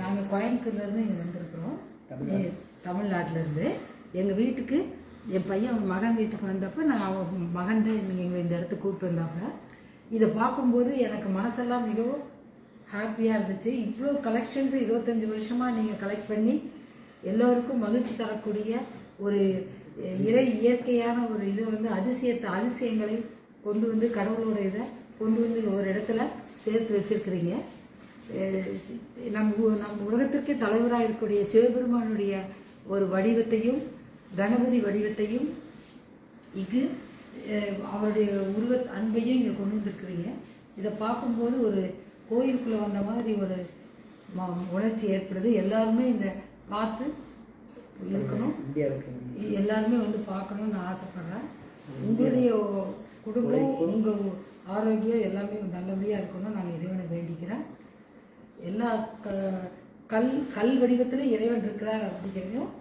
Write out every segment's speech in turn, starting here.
நாங்கள் கோயம்புத்தூர்லேருந்து இங்கே வந்திருக்கிறோம், தமிழ்நாட்டிலேருந்து. எங்கள் வீட்டுக்கு என் பையன் மகன் வீட்டுக்கு வந்தப்போ நான் அவன் மகன் தான் எங்களை இந்த இடத்துக்கு கூப்பிட்டு வந்தாங்க. இதை பார்க்கும்போது எனக்கு மனசெல்லாம் மிகவும் ஹாப்பியாக இருந்துச்சு. இவ்வளோ கலெக்ஷன்ஸ் 25 வருஷமாக நீங்கள் கலெக்ட் பண்ணி எல்லோருக்கும் மகிழ்ச்சி தரக்கூடிய ஒரு இயற்கையான ஒரு இது வந்து அதிசயங்களை கொண்டு வந்து கடவுளோட இதை கொண்டு வந்து ஒரு இடத்துல சேர்த்து வச்சிருக்கிறீங்க. நம் உலகத்திற்கே தலைவராக இருக்கக்கூடிய சிவபெருமானுடைய ஒரு வடிவத்தையும் கணபதி வடிவத்தையும் இங்கு அவருடைய அன்பையும் இங்கே கொண்டு வந்திருக்கிறீங்க. இதை பார்க்கும்போது ஒரு கோயிலுக்குள்ளே வந்த மாதிரி ஒரு உணர்ச்சி ஏற்படுது. எல்லாருமே இந்த பார்த்து இருக்கணும், எல்லாருமே வந்து பார்க்கணும்னு நான் ஆசைப்படுறேன். உங்களுடைய குடும்பம் உங்கள் ஆரோக்கியம் எல்லாமே நல்லபடியாக இருக்கணும் நான் இறைவனை வேண்டிக்கிறேன். எல்லா கல் வடிவத்தில் இறைவன் இருக்கிறார் அப்படிங்கிறதையும்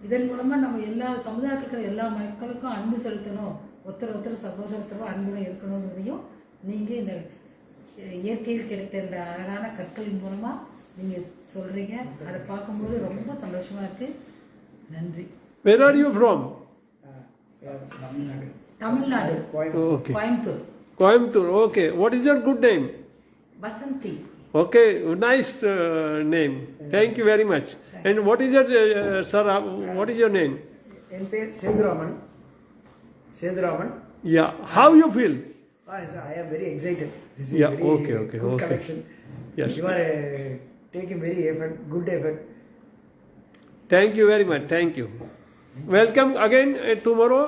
இதன் மூலமாக நம்ம எல்லா சமுதாயத்தில் இருக்கிற எல்லா மக்களுக்கும் அன்பு செலுத்தணும், ஒருத்தர் சகோதரத்தரும் அன்புடன் இருக்கணுங்கிறதையும் நீங்கள் இந்த இயற்கையில் கிடைத்த இந்த அழகான கற்களின் மூலமாக நீங்கள் சொல்கிறீங்க. அதை பார்க்கும்போது ரொம்ப சந்தோஷமாக இருக்குது. நன்றி. Where are you from? Tamil Nadu, Okay. Coimbatore. Coimbatore. Okay. What is your good name? Vasanthi. Okay, nice name. Thank you very much. And what is your sir? What is your name? என் பேர் Sethuraman. Yeah. How you feel? I am very excited. This is Yeah, very okay. good collection. Yes. You are taking very good effort. Thank you very much. Thank you. Welcome again tomorrow.